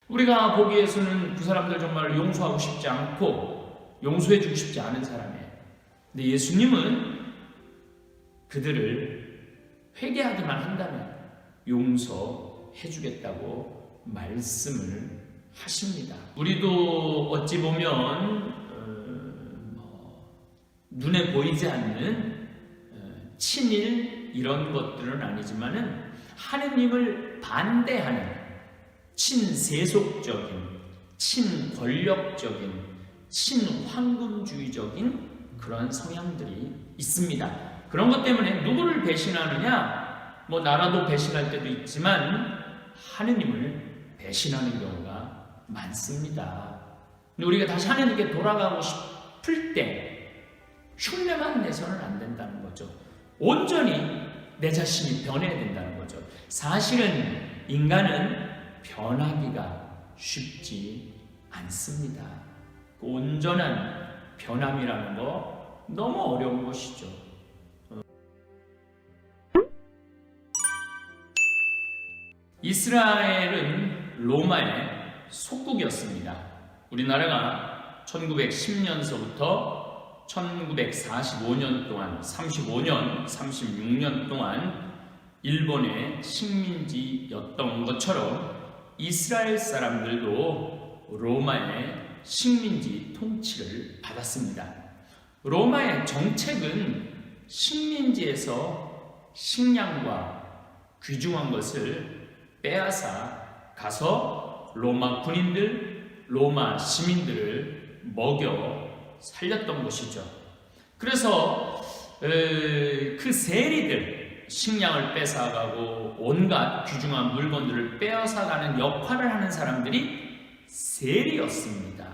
우리가 보기에서는 그 사람들 정말 용서하고 싶지 않고 용서해주고 싶지 않은 사람이에요. 근데 예수님은 그들을 회개하기만 한다면 용서해주겠다고 말씀을 하십니다. 우리도 어찌 보면 눈에 보이지 않는 친일 이런 것들은 아니지만은 하느님을 반대하는 친세속적인, 친권력적인, 친황금주의적인 그런 성향들이 있습니다. 그런 것 때문에 누구를 배신하느냐? 나라도 배신할 때도 있지만 하느님을 배신하는 경우가 많습니다. 근데 우리가 다시 하느님께 돌아가고 싶을 때 흉내만 내서는 안 된다는 거죠. 온전히 내 자신이 변해야 된다는 거죠. 사실은 인간은 변하기가 쉽지 않습니다. 그 온전한 변함이라는 거 너무 어려운 것이죠. 이스라엘은 로마의 속국이었습니다. 우리나라가 1910년서부터 1945년 동안 35년, 36년 동안 일본의 식민지였던 것처럼 이스라엘 사람들도 로마의 식민지 통치를 받았습니다. 로마의 정책은 식민지에서 식량과 귀중한 것을 빼앗아 가서 로마 군인들, 로마 시민들을 먹여 살렸던 것이죠. 그래서 그 세리들, 식량을 뺏어가고 온갖 귀중한 물건들을 빼앗아가는 역할을 하는 사람들이 세리였습니다.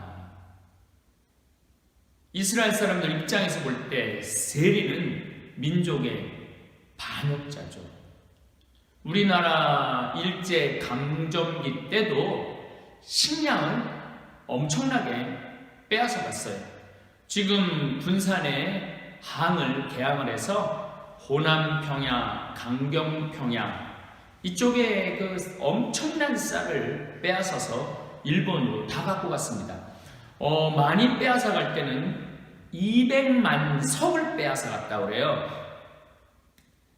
이스라엘 사람들 입장에서 볼 때 세리는 민족의 반역자죠. 우리나라 일제 강점기 때도 식량을 엄청나게 빼앗아갔어요. 지금 군산에 항을 개항을 해서 호남평야, 강경평야 이쪽에 그 엄청난 쌀을 빼앗아서 일본으로 다 갖고 갔습니다. 많이 빼앗아 갈 때는 200만 석을 빼앗아 갔다고 그래요.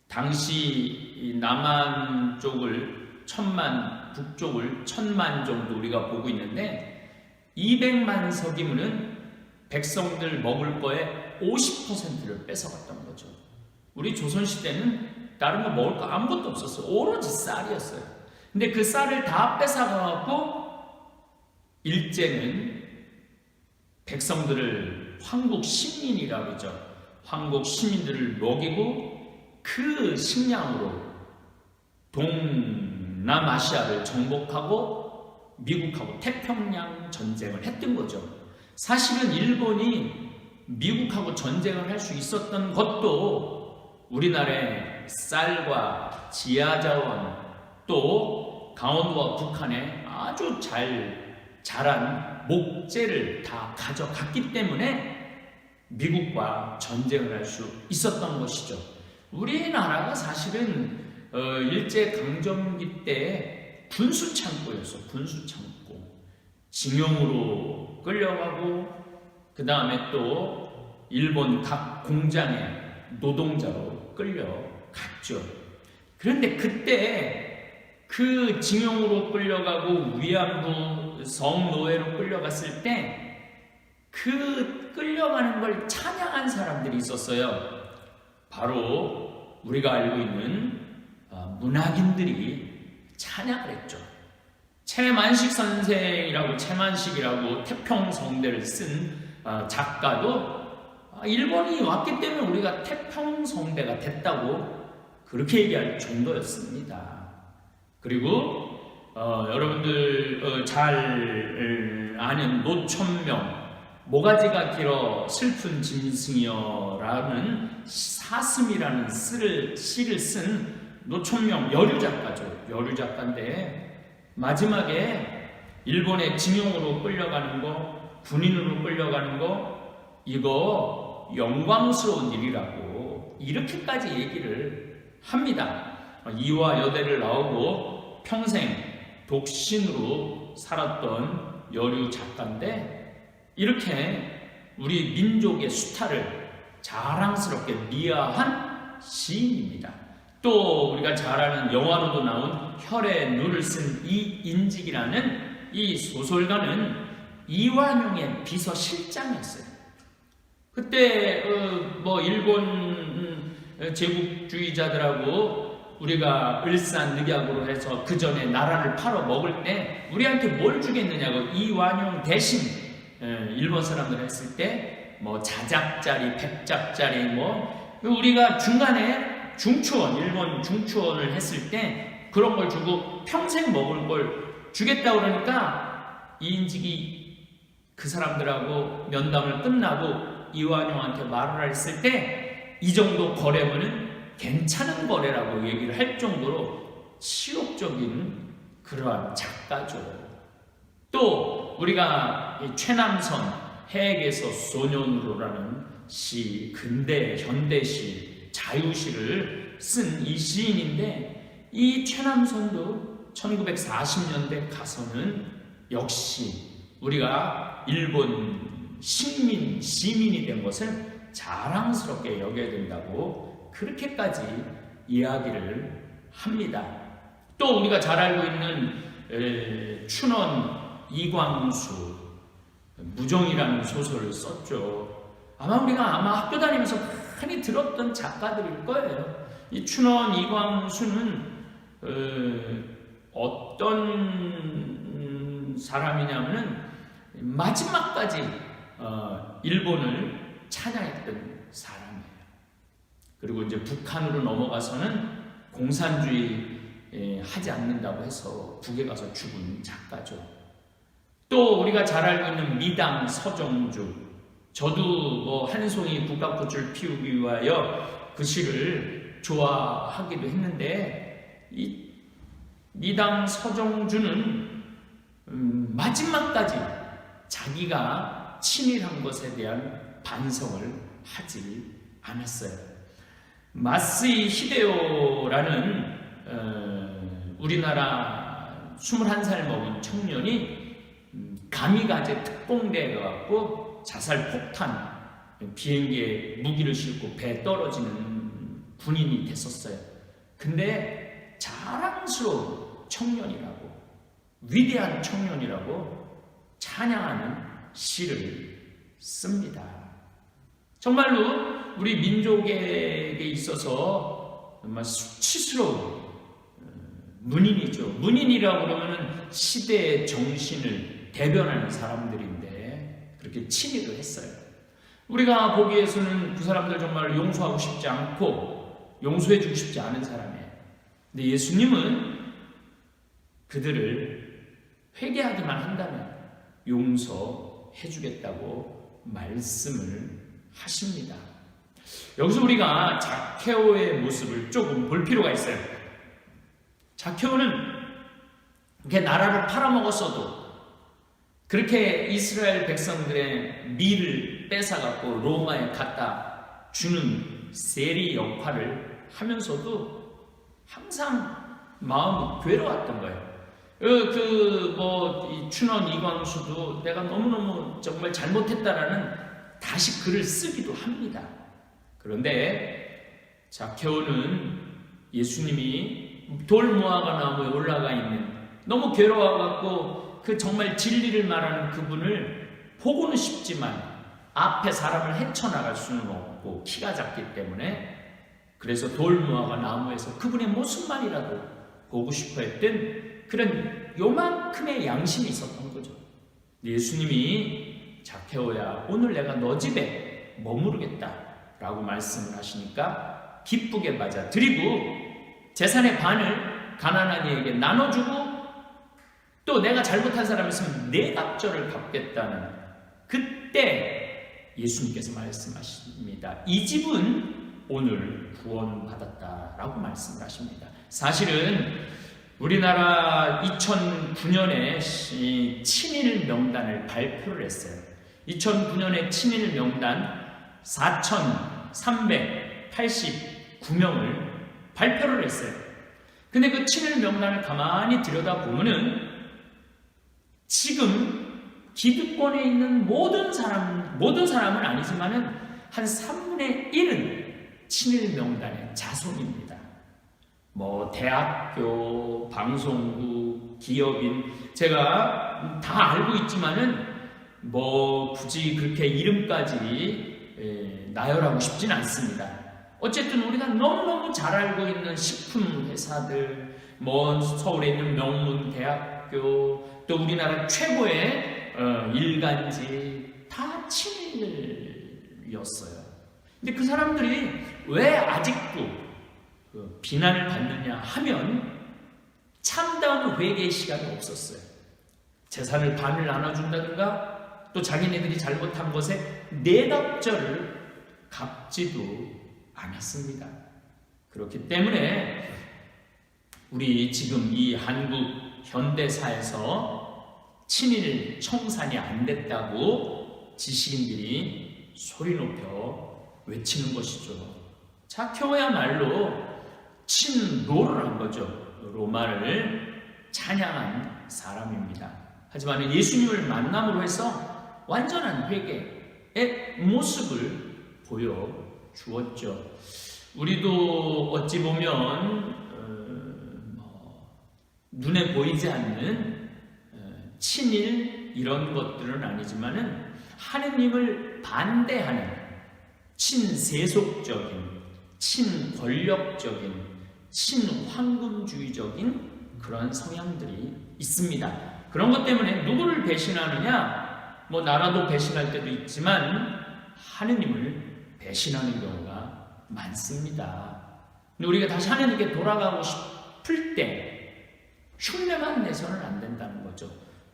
당시 남한 쪽을 1000만, 북쪽을 1000만 정도 우리가 보고 있는데 200만 석이면은 백성들 먹을 거에 50%를 뺏어갔던 거죠. 우리 조선시대는 다른 거 먹을 거 아무것도 없었어요. 오로지 쌀이었어요. 근데 그 쌀을 다 뺏어가고 일제는 백성들을 황국 시민이라고 그러죠. 황국 시민들을 먹이고 그 식량으로 동남아시아를 정복하고 미국하고 태평양 전쟁을 했던 거죠. 사실은 일본이 미국하고 전쟁을 할 수 있었던 것도 우리나라의 쌀과 지하자원 또 강원도와 북한에 아주 자란 목재를 다 가져갔기 때문에 미국과 전쟁을 할 수 있었던 것이죠. 우리나라가 사실은 일제강점기 때 군수창고였어. 군수창고. 징용으로 끌려가고 그 다음에 또 일본 각 공장에 노동자로 끌려갔죠. 그런데 그때 그 징용으로 끌려가고 위안부 성노예로 끌려갔을 때 그 끌려가는 걸 찬양한 사람들이 있었어요. 바로 우리가 알고 있는 문학인들이 찬양을 했죠. 채만식 선생이라고 채만식이라고 태평성대를 쓴 작가도 일본이 왔기 때문에 우리가 태평성대가 됐다고 그렇게 얘기할 정도였습니다. 그리고 여러분들 잘 아는 노천명 모가지가 길어 슬픈 짐승이여라는 사슴이라는 시를 쓴 노천명 여류 작가죠. 여류 작가인데 마지막에 일본의 징용으로 끌려가는 거, 군인으로 끌려가는 거 이거 영광스러운 일이라고 이렇게까지 얘기를 합니다. 이화 여대를 나오고 평생 독신으로 살았던 여류 작가인데 이렇게 우리 민족의 수탈을 자랑스럽게 미화한 시인입니다. 또 우리가 잘 아는 영화로도 나온 혈의 눈을 쓴 이인직이라는 이 소설가는 이완용의 비서실장이었어요. 그때 일본 제국주의자들하고 우리가 을사늑약으로 해서 그 전에 나라를 팔아 먹을 때 우리한테 뭘 주겠느냐고 이완용 대신 일본 사람들 했을 때 뭐 자작짜리, 백작짜리 우리가 중간에 중추원, 일본 중추원을 했을 때 그런 걸 주고 평생 먹을 걸 주겠다 그러니까 이인직이 그 사람들하고 면담을 끝나고 이완용한테 말을 했을 때 이 정도 거래면은 괜찮은 거래라고 얘기를 할 정도로 치욕적인 그러한 작가죠. 또 우리가 최남선 해에게서 소년으로라는 시, 근대, 현대시, 자유시를 쓴 이 시인인데 이 최남선도 1940년대 가서는 역시 우리가 일본 시민이 된 것을 자랑스럽게 여겨야 된다고 그렇게까지 이야기를 합니다. 또 우리가 잘 알고 있는 춘원 이광수 무정이라는 소설을 썼죠. 우리가 학교 다니면서 많이 들었던 작가들일 거예요. 이 춘원 이광수는 어떤 사람이냐면은 마지막까지 일본을 찬양했던 사람이에요. 그리고 이제 북한으로 넘어가서는 공산주의 하지 않는다고 해서 북에 가서 죽은 작가죠. 또 우리가 잘 알고 있는 미당 서정주, 저도 한 송이 국화꽃을 피우기 위하여 그 시를 좋아하기도 했는데 이 미당 서정주는 마지막까지 자기가 친일한 것에 대한 반성을 하지 않았어요. 마쓰이 히데요라는 우리나라 21살 먹은 청년이 가미가제 특공대에 가갖고 자살 폭탄 비행기에 무기를 싣고 배에 떨어지는 군인이 됐었어요. 근데 자랑스러운 청년이라고, 위대한 청년이라고 찬양하는 시를 씁니다. 정말로 우리 민족에게 있어서 정말 수치스러운 문인이죠. 문인이라고 그러면 시대의 정신을 대변하는 사람들인데 그렇게 친일을 했어요. 우리가 보기에서는 그 사람들 정말 용서하고 싶지 않고 용서해주고 싶지 않은 사람이에요. 근데 예수님은 그들을 회개하기만 한다면 용서해주겠다고 말씀을 하십니다. 여기서 우리가 zakhe오의 모습을 조금 볼 필요가 있어요. zakhe오는 이렇게 나라를 팔아먹었어도 그렇게 이스라엘 백성들의 밀을 뺏어갖고 로마에 갖다 주는 세리 역할을 하면서도 항상 마음이 괴로웠던 거예요. 이 춘원 이광수도 내가 너무너무 정말 잘못했다라는 다시 글을 쓰기도 합니다. 그런데 zakhe오는 예수님이 돌무화과 나무에 올라가 있는 너무 괴로워갖고 그 정말 진리를 말하는 그분을 보고는 싶지만 앞에 사람을 헤쳐나갈 수는 없고 키가 작기 때문에 그래서 돌무화과 나무에서 그분의 모습만이라도 보고 싶어 했던 그런 요만큼의 양심이 있었던 거죠. 예수님이 zakhe오야 오늘 내가 너 집에 머무르겠다 라고 말씀을 하시니까 기쁘게 맞아 드리고 재산의 반을 가난한 이에게 나눠주고 또 내가 잘못한 사람이 있으면 네 갑절을 갚겠다는 그때 예수님께서 말씀하십니다. 이 집은 오늘 구원받았다라고 말씀을 하십니다. 사실은 우리나라 2009년에 친일 명단을 발표를 했어요. 2009년에 친일 명단 4,389명을 발표를 했어요. 근데 그 친일 명단을 가만히 들여다보면은 지금 기득권에 있는 모든 사람은 아니지만은 한 3분의 1은 친일 명단의 자손입니다. 뭐 대학교, 방송국, 기업인, 제가 다 알고 있지만은 뭐 굳이 그렇게 이름까지 나열하고 싶진 않습니다. 어쨌든 우리가 너무너무 잘 알고 있는 식품 회사들, 뭐 서울에 있는 명문 대학교, 또 우리나라 최고의 일간지 다 친일이었어요. 근데 그 사람들이 왜 아직도 비난을 받느냐 하면 참다운 회개의 시간이 없었어요. 재산을 반을 나눠준다든가 또 자기네들이 잘못한 것에 내답절을 갚지도 않았습니다. 그렇기 때문에 우리 지금 이 한국 현대사에서 친일 청산이 안 됐다고 지식인들이 소리 높여 외치는 것이죠. 자켜야말로 친로를 한 거죠. 로마를 찬양한 사람입니다. 하지만 예수님을 만남으로 해서 완전한 회개의 모습을 보여주었죠. 우리도 어찌 보면 눈에 보이지 않는 친일 이런 것들은 아니지만은 하느님을 반대하는 친세속적인, 친권력적인, 친황금주의적인 그런 성향들이 있습니다. 그런 것 때문에 누구를 배신하느냐? 뭐 나라도 배신할 때도 있지만 하느님을 배신하는 경우가 많습니다. 근데 우리가 다시 하느님께 돌아가고 싶을 때 흉내만 내서는 안 된다는 거죠.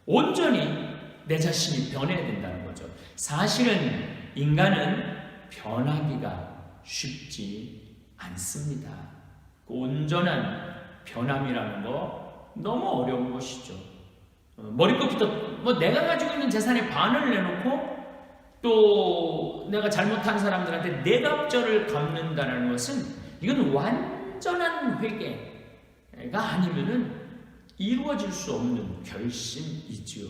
온전히 내 자신이 변해야 된다는 거죠. 사실은 인간은 변하기가 쉽지 않습니다. 그 온전한 변함이라는 거 너무 어려운 것이죠. 머리끝부터 뭐 내가 가지고 있는 재산의 반을 내놓고 또 내가 잘못한 사람들한테 내갑절을 갚는다는 것은 이건 완전한 회개가 아니면은 이루어질 수 없는 결심이지요.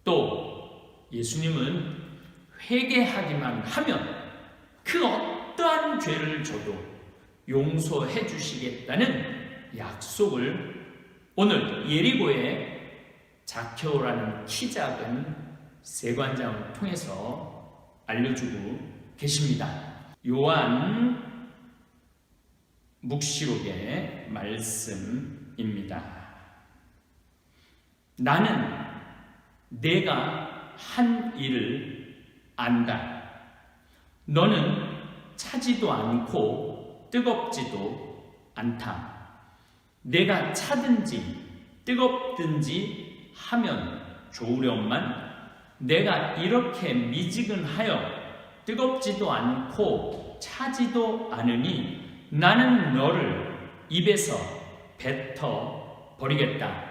또 예수님은 회개하기만 하면 그 어떠한 죄를 져도 용서해 주시겠다는 약속을 오늘 예리고의 자케오라는 키 작은 세관장을 통해서 알려주고 계십니다. 요한 묵시록의 말씀입니다. 나는 내가 한 일을 안다. 너는 차지도 않고 뜨겁지도 않다. 내가 차든지 뜨겁든지 하면 좋으련만 내가 이렇게 미지근하여 뜨겁지도 않고 차지도 않으니 나는 너를 입에서 뱉어 버리겠다.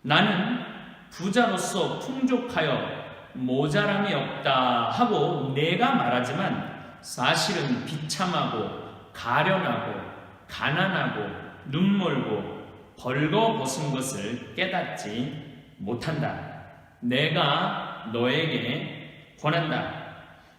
나는 부자로서 풍족하여 모자람이 없다 하고 내가 말하지만 사실은 비참하고 가련하고 가난하고 눈멀고 벌거벗은 것을 깨닫지 못한다. 내가 너에게 권한다.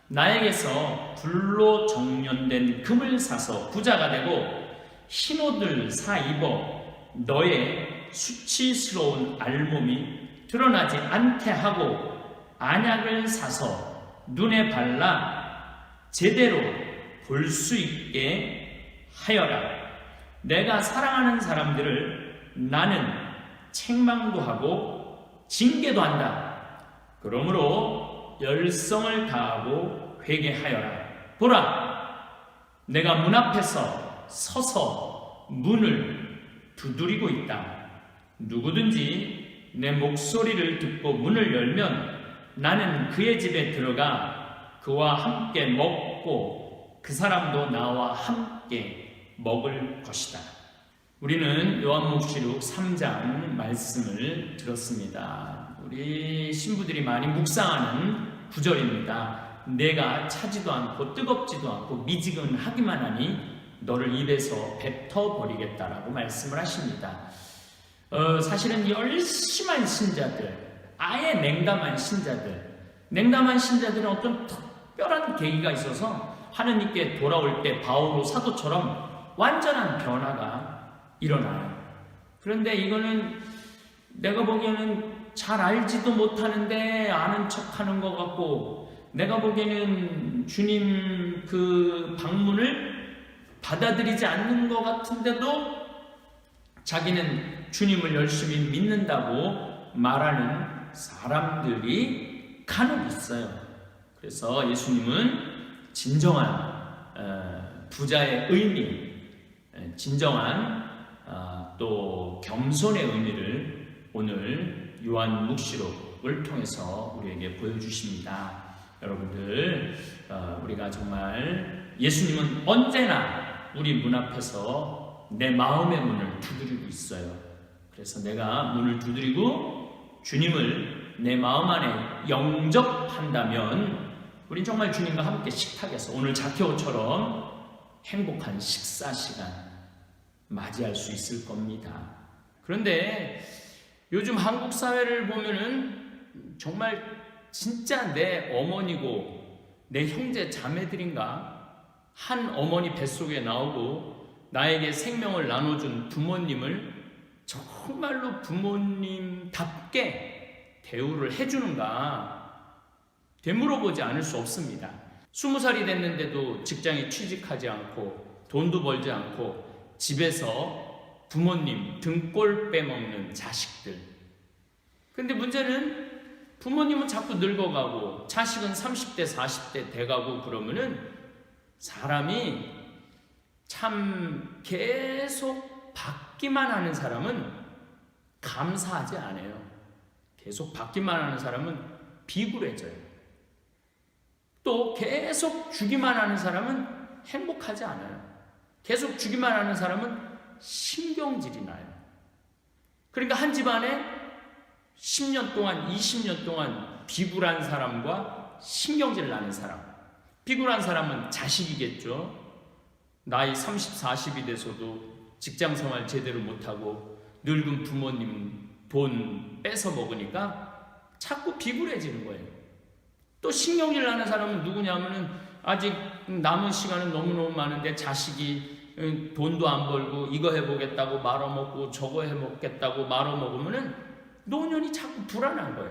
나에게서 불로 정련된 금을 사서 부자가 되고 흰옷을 사 입어 너의 수치스러운 알몸이 드러나지 않게 하고 안약을 사서 눈에 발라 제대로 볼 수 있게 하여라. 내가 사랑하는 사람들을 나는 책망도 하고 징계도 한다. 그러므로 열성을 다하고 회개하여라. 보라, 내가 문 앞에서 서서 문을 두드리고 있다. 누구든지 내 목소리를 듣고 문을 열면 나는 그의 집에 들어가 그와 함께 먹고 그 사람도 나와 함께 먹을 것이다. 우리는 요한복음 3장 말씀을 들었습니다. 우리 신부들이 많이 묵상하는 구절입니다. 내가 차지도 않고 뜨겁지도 않고 미지근하기만 하니 너를 입에서 뱉어버리겠다라고 말씀을 하십니다. 사실은 열심한 신자들, 아예 냉담한 신자들은 어떤 특별한 계기가 있어서 하느님께 돌아올 때 바오로 사도처럼 완전한 변화가 일어나요. 그런데 이거는 내가 보기에는 잘 알지도 못하는데 아는 척하는 것 같고, 내가 보기에는 주님 그 방문을 받아들이지 않는 것 같은데도 자기는 주님을 열심히 믿는다고 말하는 사람들이 간혹 있어요. 그래서 예수님은 진정한 부자의 의미, 진정한 또 겸손의 의미를 오늘 요한 묵시록을 통해서 우리에게 보여주십니다. 여러분들, 우리가 정말 예수님은 언제나 우리 문 앞에서 내 마음의 문을 두드리고 있어요. 그래서 내가 문을 두드리고 주님을 내 마음 안에 영접한다면 우린 정말 주님과 함께 식탁에서 오늘 자케오처럼 행복한 식사 시간 맞이할 수 있을 겁니다. 그런데 요즘 한국 사회를 보면은 정말 진짜 내 어머니고 내 형제 자매들인가 한 어머니 뱃속에 나오고 나에게 생명을 나눠준 부모님을 정말로 부모님답게 대우를 해주는가 되물어보지 않을 수 없습니다. 20살이 됐는데도 직장에 취직하지 않고 돈도 벌지 않고 집에서 부모님 등골 빼먹는 자식들. 근데 문제는 부모님은 자꾸 늙어가고 자식은 30대 40대 돼가고 그러면은 사람이 참 계속 받기만 하는 사람은 감사하지 않아요. 계속 받기만 하는 사람은 비굴해져요. 또 계속 주기만 하는 사람은 행복하지 않아요. 계속 주기만 하는 사람은 신경질이 나요. 그러니까 한 집안에 10년 동안 20년 동안 비굴한 사람과 신경질 나는 사람, 비굴한 사람은 자식이겠죠. 나이 30, 40이 돼서도 직장생활 제대로 못하고 늙은 부모님 돈 뺏어 먹으니까 자꾸 비굴해지는 거예요. 또 신경질 나는 사람은 누구냐면은 아직 남은 시간은 너무너무 많은데 자식이 돈도 안 벌고 이거 해보겠다고 말아먹고 저거 해먹겠다고 말아먹으면은 노년이 자꾸 불안한 거예요.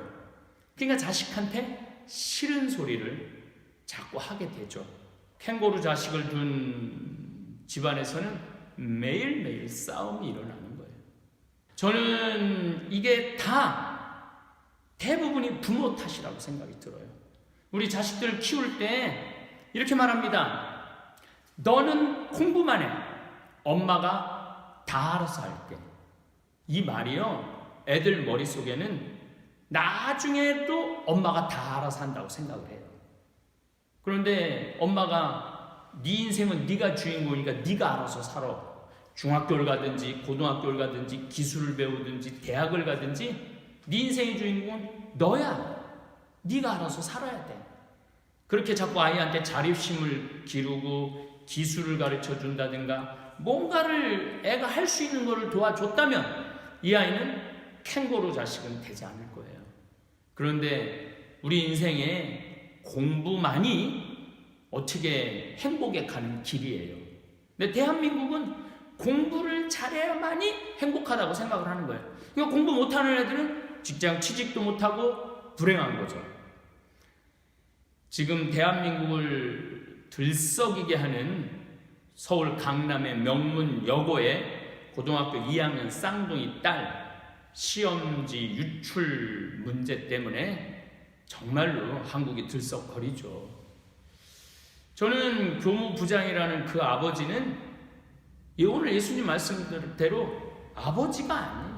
그러니까 자식한테 싫은 소리를 자꾸 하게 되죠. 캥거루 자식을 둔 집안에서는 매일매일 싸움이 일어나는 거예요. 저는 이게 다 대부분이 부모 탓이라고 생각이 들어요. 우리 자식들 키울 때 이렇게 말합니다. 너는 공부만 해. 엄마가 다 알아서 할게. 이 말이요. 애들 머릿속에는 나중에도 엄마가 다 알아서 한다고 생각을 해요. 그런데 엄마가 네 인생은 네가 주인공이니까 네가 알아서 살아. 중학교를 가든지 고등학교를 가든지 기술을 배우든지 대학을 가든지 네 인생의 주인공은 너야. 네가 알아서 살아야 돼. 그렇게 자꾸 아이한테 자립심을 기르고 기술을 가르쳐 준다든가 뭔가를 애가 할 수 있는 것을 도와줬다면 이 아이는 캥거루 자식은 되지 않을 거예요. 그런데 우리 인생에 공부만이 어떻게 행복에 가는 길이에요. 근데 대한민국은 공부를 잘해야만이 행복하다고 생각을 하는 거예요. 그러니까 공부 못하는 애들은 직장 취직도 못하고 불행한 거죠. 지금 대한민국을 들썩이게 하는 서울 강남의 명문 여고의 고등학교 2학년 쌍둥이 딸 시험지 유출 문제 때문에 정말로 한국이 들썩거리죠. 저는 교무부장이라는 그 아버지는 오늘 예수님 말씀대로 아버지가 아니에요.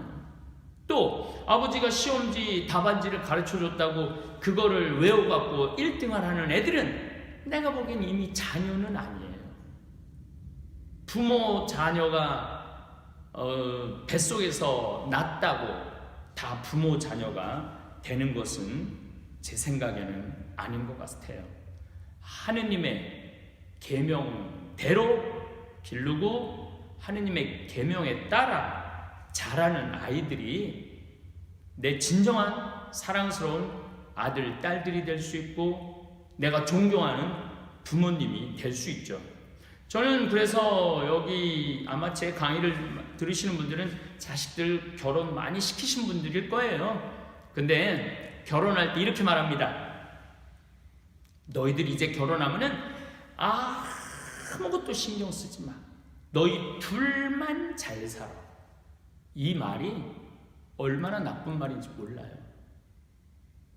또 아버지가 시험지 답안지를 가르쳐줬다고 그거를 외워갖고 1등을 하는 애들은 내가 보기엔 이미 자녀는 아니에요. 부모 자녀가 뱃속에서 낳았다고 다 부모 자녀가 되는 것은 제 생각에는 아닌 것 같아요. 하느님의 계명대로 기르고 하느님의 계명에 따라 자라는 아이들이 내 진정한 사랑스러운 아들, 딸들이 될 수 있고 내가 존경하는 부모님이 될 수 있죠. 저는 그래서 여기 아마 제 강의를 들으시는 분들은 자식들 결혼 많이 시키신 분들일 거예요. 근데 결혼할 때 이렇게 말합니다. 너희들 이제 결혼하면은 아무것도 신경 쓰지 마. 너희 둘만 잘 살아. 이 말이 얼마나 나쁜 말인지 몰라요.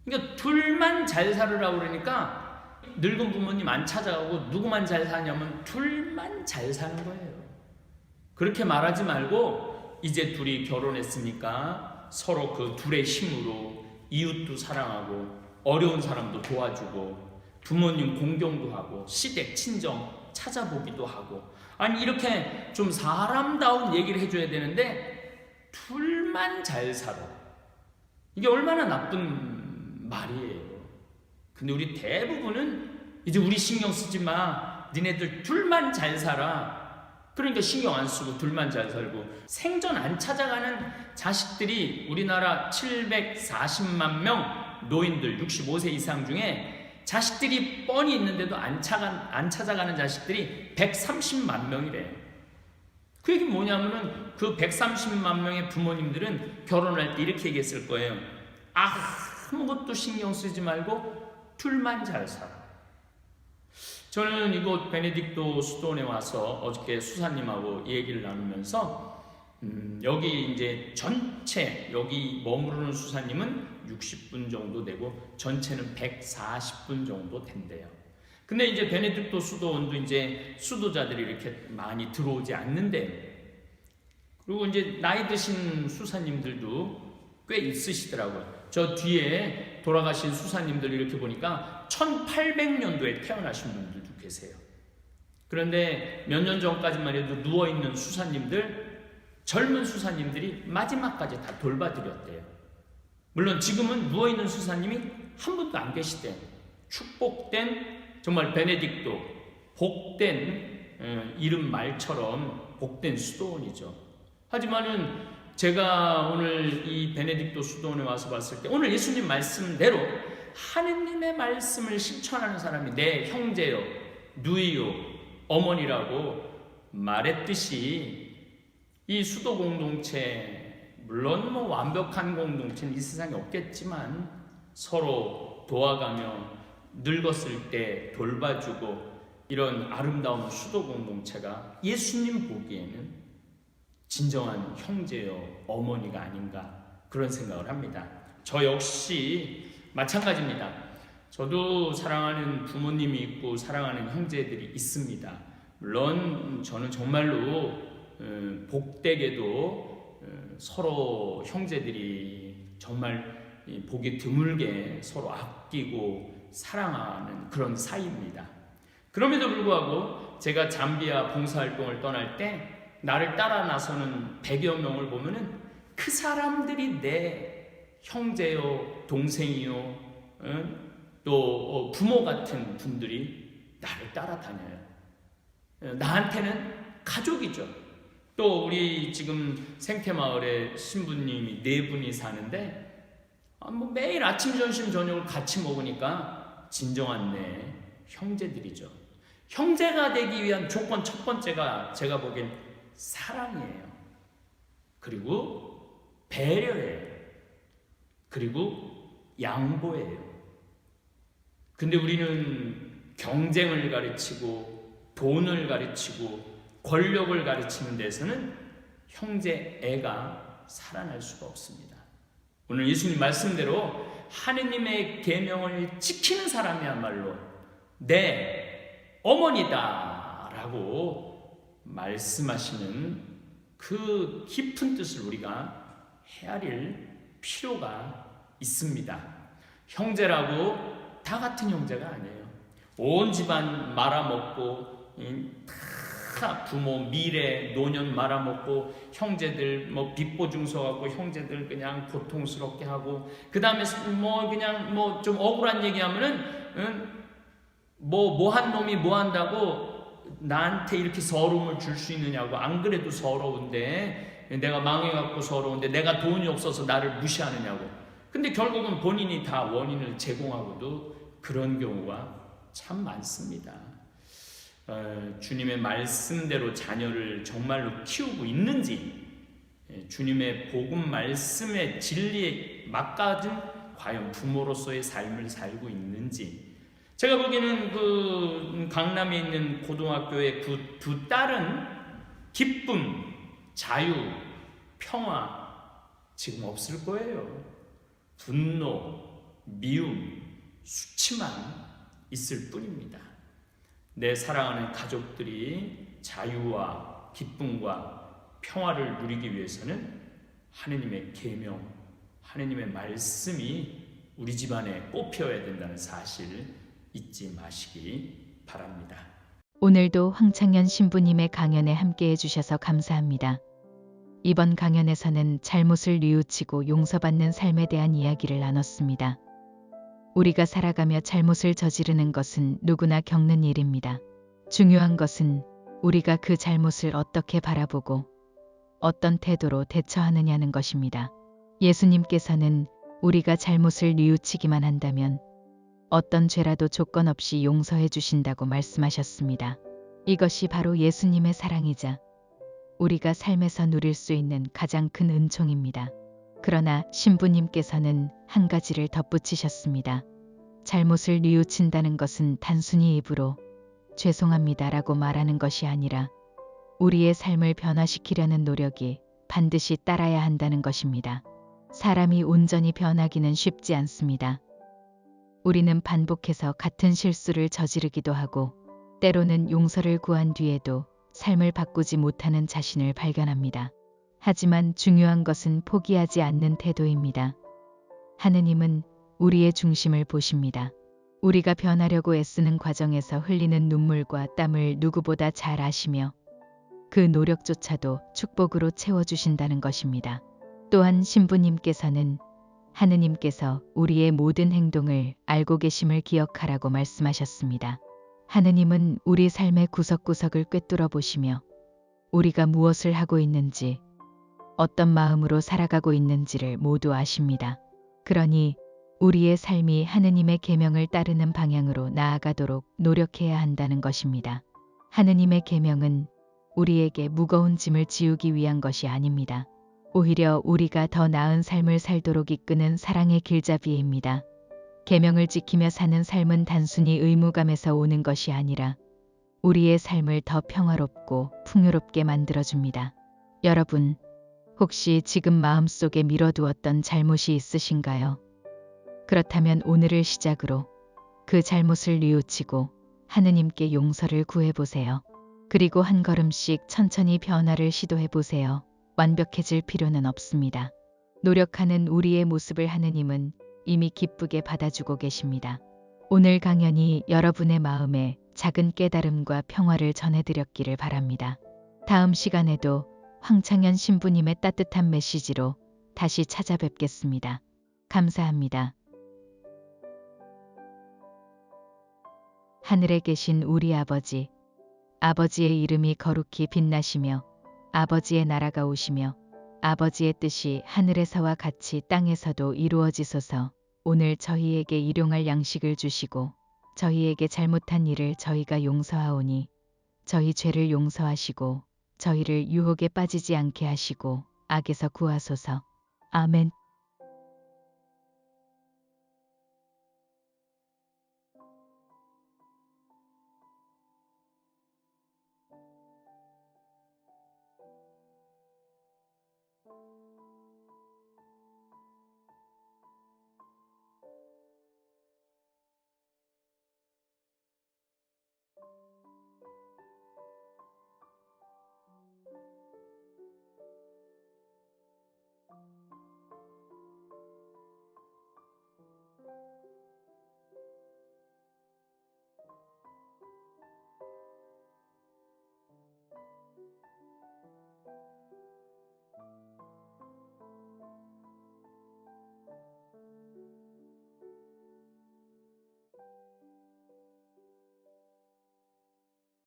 그러니까 둘만 잘 살으라고 그러니까 늙은 부모님 안 찾아가고 누구만 잘 사냐면 둘만 잘 사는 거예요. 그렇게 말하지 말고 이제 둘이 결혼했으니까 서로 그 둘의 힘으로 이웃도 사랑하고 어려운 사람도 도와주고 부모님 공경도 하고 시댁 친정 찾아보기도 하고 아니 이렇게 좀 사람다운 얘기를 해줘야 되는데 둘만 잘 살아. 이게 얼마나 나쁜 말이에요. 근데 우리 대부분은 이제 우리 신경 쓰지 마. 니네들 둘만 잘 살아. 그러니까 신경 안 쓰고 둘만 잘 살고 생전 안 찾아가는 자식들이 우리나라 740만 명 노인들 65세 이상 중에 자식들이 뻔히 있는데도 안 찾아가는 자식들이 130만 명이래요. 그 얘기 뭐냐면은 그 130만 명의 부모님들은 결혼할 때 이렇게 얘기했을 거예요. 아무것도 신경 쓰지 말고 둘만 잘 살아. 저는 이곳 베네딕토 수도원에 와서 어저께 수사님하고 얘기를 나누면서 여기 이제 전체 여기 머무르는 수사님은 60분 정도 되고 전체는 140분 정도 된대요. 근데 이제 베네딕토 수도원도 이제 수도자들이 이렇게 많이 들어오지 않는데 그리고 이제 나이 드신 수사님들도 꽤 있으시더라고요. 저 뒤에 돌아가신 수사님들 이렇게 보니까 1800년도에 태어나신 분들도 계세요. 그런데 몇 년 전까지만 해도 누워있는 수사님들, 젊은 수사님들이 마지막까지 다 돌봐드렸대요. 물론 지금은 누워있는 수사님이 한 분도 안 계시대요. 축복된 정말 베네딕토 복된 이름 말처럼 복된 수도원이죠. 하지만은 제가 오늘 이 베네딕토 수도원에 와서 봤을 때 오늘 예수님 말씀대로 하느님의 말씀을 실천하는 사람이 내 형제요, 누이요, 어머니라고 말했듯이 이 수도 공동체 물론 뭐 완벽한 공동체는 이 세상에 없겠지만 서로 도와가며 늙었을 때 돌봐주고 이런 아름다운 수도 공동체가 예수님 보기에는 진정한 형제요 어머니가 아닌가 그런 생각을 합니다. 저 역시 마찬가지입니다. 저도 사랑하는 부모님이 있고 사랑하는 형제들이 있습니다. 물론 저는 정말로 복되게도 서로 형제들이 정말 보기 드물게 서로 아끼고 사랑하는 그런 사이입니다. 그럼에도 불구하고 제가 잠비아 봉사활동을 떠날 때 나를 따라 나서는 100여 명을 보면은 그 사람들이 내 형제요, 동생이요, 또 부모 같은 분들이 나를 따라다녀요. 나한테는 가족이죠. 또 우리 지금 생태마을에 신부님이 4분이 사는데 뭐 매일 아침, 점심, 저녁을 같이 먹으니까 진정한 내 형제들이죠. 형제가 되기 위한 조건 첫 번째가 제가 보기엔 사랑이에요. 그리고 배려예요. 그리고 양보예요. 근데 우리는 경쟁을 가르치고 돈을 가르치고 권력을 가르치는 데서는 형제 애가 살아날 수가 없습니다. 오늘 예수님 말씀대로 하느님의 계명을 지키는 사람이야말로 내 어머니다 라고 말씀하시는 그 깊은 뜻을 우리가 헤아릴 필요가 있습니다. 형제라고 다 같은 형제가 아니에요. 온 집안 말아먹고 다 부모 미래 노년 말아먹고 형제들 뭐 빚보증서 갖고 형제들 그냥 고통스럽게 하고 그 다음에 뭐 그냥 뭐 좀 억울한 얘기하면은 뭐 한 놈이 뭐 한다고 나한테 이렇게 서러움을 줄 수 있느냐고. 안 그래도 서러운데, 내가 망해갖고 서러운데, 내가 돈이 없어서 나를 무시하느냐고. 근데 결국은 본인이 다 원인을 제공하고도 그런 경우가 참 많습니다. 주님의 말씀대로 자녀를 정말로 키우고 있는지, 주님의 복음 말씀의 진리에 맞가진 과연 부모로서의 삶을 살고 있는지. 제가 보기에는 그 강남에 있는 고등학교의 그 두 딸은 기쁨, 자유, 평화 지금 없을 거예요. 분노, 미움, 수치만 있을 뿐입니다. 내 사랑하는 가족들이 자유와 기쁨과 평화를 누리기 위해서는 하느님의 계명, 하느님의 말씀이 우리 집안에 꽃피어야 된다는 사실 잊지 마시기 바랍니다. 오늘도 황창현 신부님의 강연에 함께해 주셔서 감사합니다. 이번 강연에서는 잘못을 뉘우치고 용서받는 삶에 대한 이야기를 나눴습니다. 우리가 살아가며 잘못을 저지르는 것은 누구나 겪는 일입니다. 중요한 것은 우리가 그 잘못을 어떻게 바라보고 어떤 태도로 대처하느냐는 것입니다. 예수님께서는 우리가 잘못을 뉘우치기만 한다면 어떤 죄라도 조건 없이 용서해 주신다고 말씀하셨습니다. 이것이 바로 예수님의 사랑이자 우리가 삶에서 누릴 수 있는 가장 큰 은총입니다. 그러나 신부님께서는 한 가지를 덧붙이셨습니다. 잘못을 뉘우친다는 것은 단순히 입으로 죄송합니다라고 말하는 것이 아니라 우리의 삶을 변화시키려는 노력이 반드시 따라야 한다는 것입니다. 사람이 온전히 변하기는 쉽지 않습니다. 우리는 반복해서 같은 실수를 저지르기도 하고 때로는 용서를 구한 뒤에도 삶을 바꾸지 못하는 자신을 발견합니다. 하지만 중요한 것은 포기하지 않는 태도입니다. 하느님은 우리의 중심을 보십니다. 우리가 변하려고 애쓰는 과정에서 흘리는 눈물과 땀을 누구보다 잘 아시며 그 노력조차도 축복으로 채워주신다는 것입니다. 또한 신부님께서는 하느님께서 우리의 모든 행동을 알고 계심을 기억하라고 말씀하셨습니다. 하느님은 우리 삶의 구석구석을 꿰뚫어 보시며 우리가 무엇을 하고 있는지, 어떤 마음으로 살아가고 있는지를 모두 아십니다. 그러니 우리의 삶이 하느님의 계명을 따르는 방향으로 나아가도록 노력해야 한다는 것입니다. 하느님의 계명은 우리에게 무거운 짐을 지우기 위한 것이 아닙니다. 오히려 우리가 더 나은 삶을 살도록 이끄는 사랑의 길잡이입니다. 계명을 지키며 사는 삶은 단순히 의무감에서 오는 것이 아니라 우리의 삶을 더 평화롭고 풍요롭게 만들어줍니다. 여러분, 혹시 지금 마음속에 미뤄두었던 잘못이 있으신가요? 그렇다면 오늘을 시작으로 그 잘못을 뉘우치고 하느님께 용서를 구해보세요. 그리고 한 걸음씩 천천히 변화를 시도해보세요. 완벽해질 필요는 없습니다. 노력하는 우리의 모습을 하느님은 이미 기쁘게 받아주고 계십니다. 오늘 강연이 여러분의 마음에 작은 깨달음과 평화를 전해드렸기를 바랍니다. 다음 시간에도 황창현 신부님의 따뜻한 메시지로 다시 찾아뵙겠습니다. 감사합니다. 하늘에 계신 우리 아버지, 아버지의 이름이 거룩히 빛나시며 아버지의 나라가 오시며 아버지의 뜻이 하늘에서와 같이 땅에서도 이루어지소서. 오늘 저희에게 일용할 양식을 주시고 저희에게 잘못한 일을 저희가 용서하오니 저희 죄를 용서하시고 저희를 유혹에 빠지지 않게 하시고 악에서 구하소서. 아멘.